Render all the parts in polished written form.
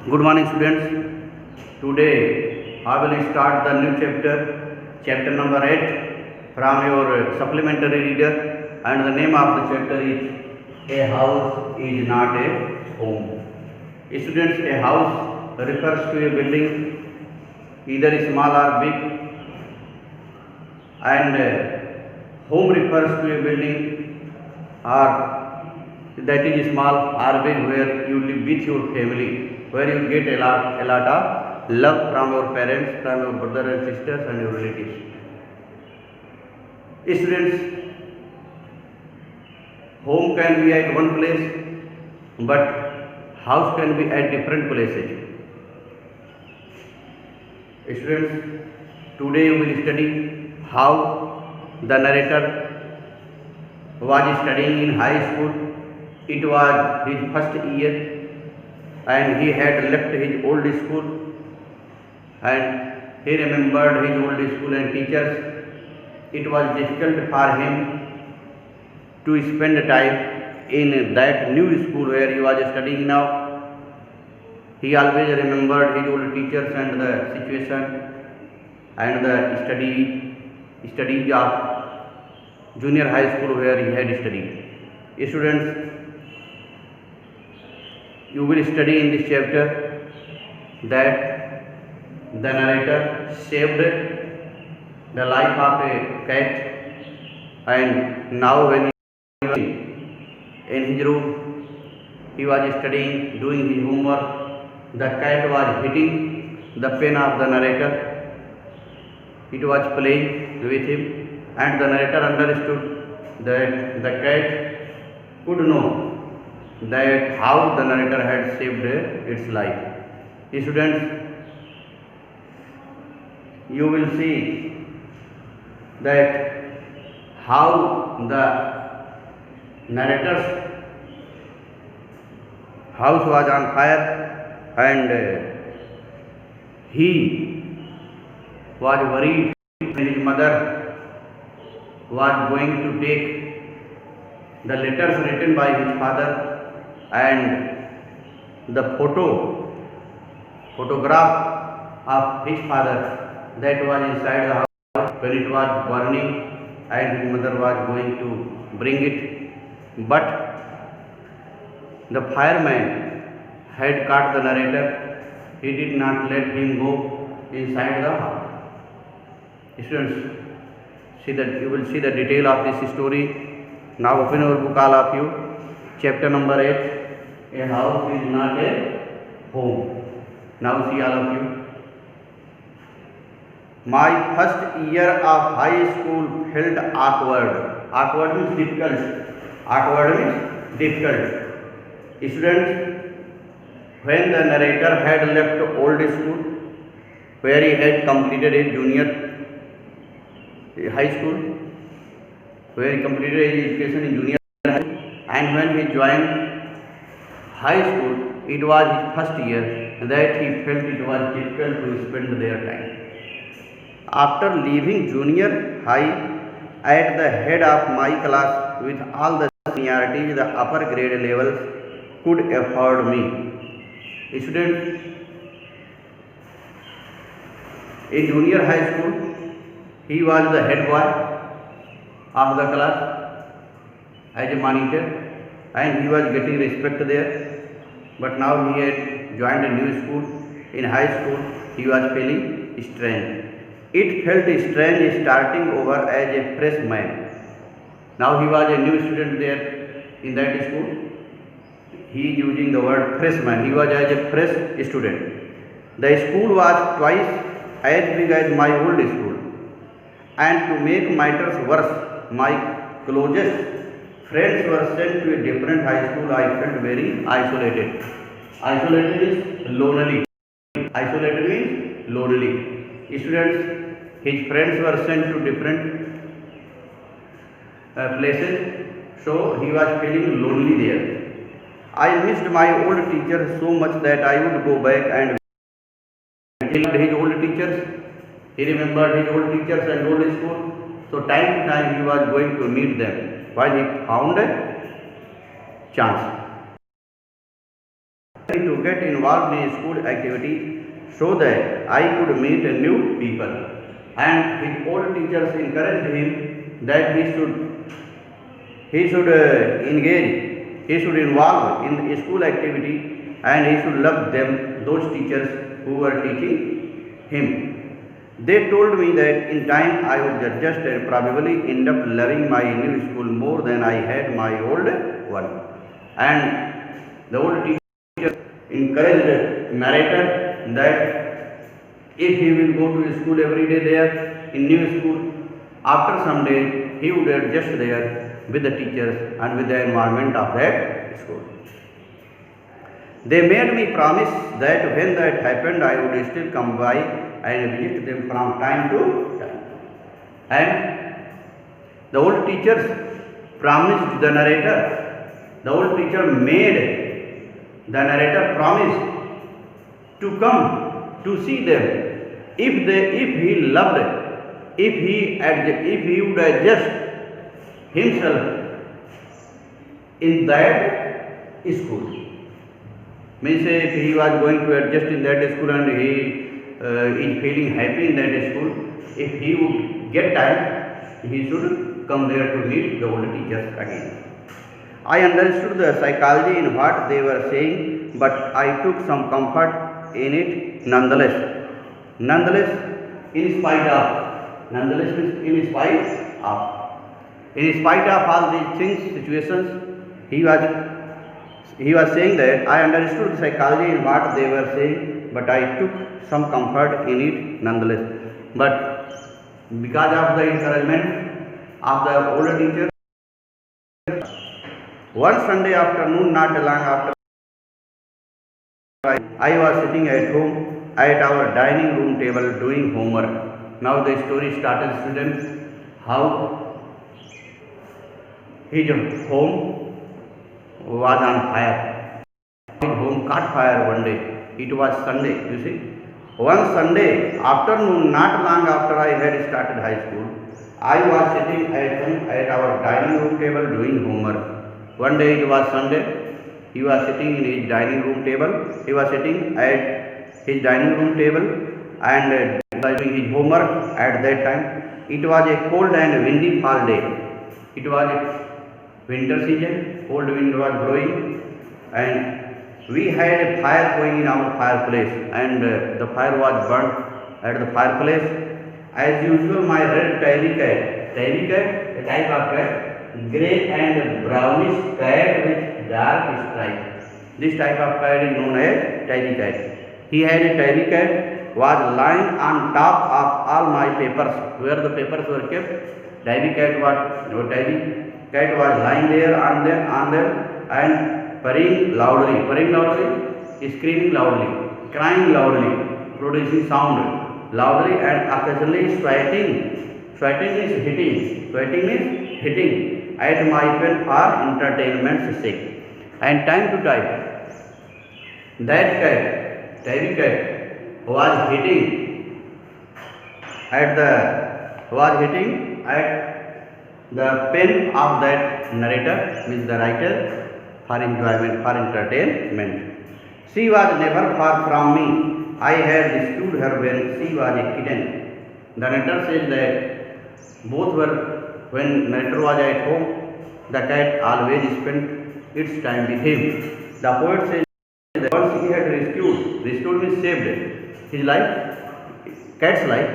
Good morning, students. Today I will start the new chapter, chapter number 8 from your supplementary reader, and the name of the chapter is A House is Not a Home. Students, a house refers to a building, either small or big, and home refers to a building or that is small or big where you live with your family, where you get a lot of love from your parents, from your brother and sisters and your relatives. Students, home can be at one place, but house can be at different places. Students, today we will study how the narrator was studying in high school. It was his first year and he had left his old school, and he remembered his old school and teachers. It was difficult for him to spend time in that new school where he was studying now. He always remembered his old teachers and the situation and the studies of junior high school where he had studied. Students, you will study in this chapter that the narrator saved the life of a cat, and now when he was in his room, he was studying, doing his homework. The cat was hitting the pen of the narrator. It was playing with him, and the narrator understood that the cat could know that how the narrator had saved its life. Students, you will see that how the narrator's house was on fire, and he was worried when his mother was going to take the letters written by his father and the photograph of his father that was inside the house when it was burning, and his mother was going to bring it, but the fireman had caught the narrator. He did not let him go inside the house. Students, you will see the detail of this story. Now open your book, all of you. Chapter number 8. A house is not a home. Now see, all of you. My first year of high school felt awkward. Awkward means difficult. Awkward means difficult. Students, when the narrator had left old school, where he had completed his junior high school, where he completed his education in junior high school, and when he joined high school, it was his first year that he felt it was difficult to spend their time. After leaving junior high at the head of my class with all the seniority, the upper grade levels could afford me. Students, in junior high school, he was the head boy of the class as a monitor, and he was getting respect there. But now he had joined a new school. In high school, he was feeling strange. It felt strange starting over as a freshman. Now he was a new student there in that school. He is using the word freshman. He was as a fresh student. The school was twice as big as my old school. And to make matters worse, my closest friends were sent to a different high school. I felt very isolated. Isolated is lonely. Isolated means lonely. Students, his friends were sent to different places, so he was feeling lonely there. I missed my old teacher so much that I would go back and visit his old teachers. He remembered his old teachers and old school, so time to time he was going to meet them while he found a chance. to get involved in school activities so that I could meet new people. And his old teachers encouraged him that he should engage, he should involve in school activity, and he should love them, those teachers who were teaching him. They told me that in time I would adjust and probably end up loving my new school more than I had my old one. And the old teacher encouraged narrator that if he will go to school every day there in new school, after some days he would adjust there with the teachers and with the environment of that school. They made me promise that when that happened I would still come by and visit them from time to time. And the old teachers promised the narrator, the old teacher made the narrator promise to come to see them if he loved, if he would adjust himself in that school. Means if he was going to adjust in that school and he is feeling happy in that school, if he would get time, he should come there to meet the old teachers again. I understood the psychology in what they were saying, but I took some comfort in it nonetheless. Nonetheless, in spite of, nonetheless means in spite of. In spite of all these things, situations, he was saying that I understood the psychology in what they were saying, but I took some comfort in it nonetheless. But because of the encouragement of the older teacher, one Sunday afternoon, not long after, I was sitting at home at our dining room table doing homework. Now the story started, students, how his home was on fire. His home caught fire one day. It was Sunday, you see. One Sunday afternoon, not long after I had started high school, I was sitting at home at our dining room table doing homework. One day it was Sunday. He was sitting in his dining room table. He was sitting at his dining room table and doing his homework at that time. It was a cold and windy fall day. It was winter season, cold wind was blowing, and we had a fire going in our fireplace, and the fire was burnt at the fireplace. As usual, my red tabby cat, a type of cat, grey and brownish cat with dark stripes. This type of cat is known as tabby cat. He had a tabby cat, was lying on top of all my papers, where the papers were kept. Tabby cat was lying there on them and purring loudly, screaming loudly, crying loudly, producing sound loudly, and occasionally sweating is hitting at my pen for entertainment's sake. And time to time, that tabby cat was hitting at the pen of that narrator, means the writer, for enjoyment, for entertainment. She was never far from me. I had rescued her when she was a kitten. The narrator says that both were, when narrator was at home, the cat always spent its time with him. The poet says that once he had rescued means saved his life, cat's life.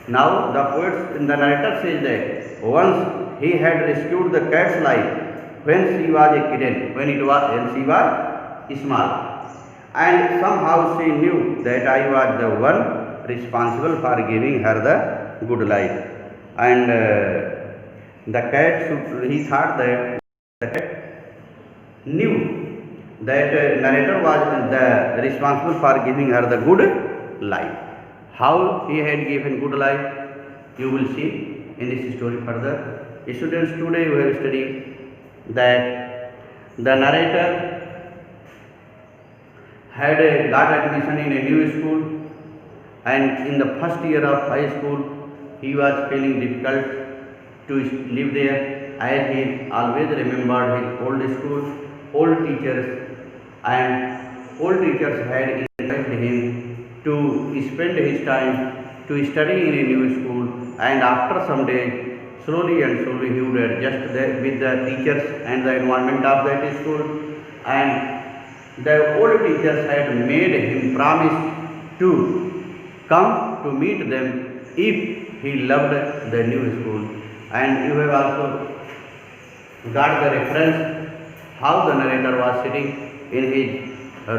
Now the poet, the narrator says that once he had rescued the cat's life when she was a kitten, when she was small. And somehow she knew that I was the one responsible for giving her the good life. And the cat, he thought that the cat knew that narrator was the responsible for giving her the good life. How he had given good life, you will see in this story further. Students, today we have studied that the narrator had got admission in a new school, and in the first year of high school he was feeling difficult to live there, as he always remembered his old school, old teachers and old teachers had encouraged him to spend his time to study in a new school, and after some days, slowly and slowly he would adjust with the teachers and the environment of that school, and the old teachers had made him promise to come to meet them if he loved the new school. And you have also got the reference how the narrator was sitting in his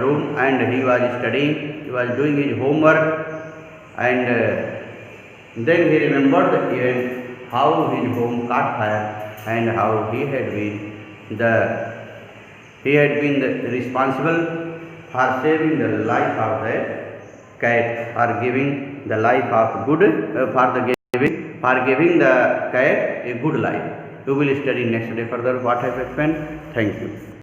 room and he was studying, he was doing his homework, and then he remembered the event, how his home caught fire and how he had been responsible for saving the life of the cat, for giving the life of good, for giving the cat a good life. We will study next day further what I have explained. Thank you.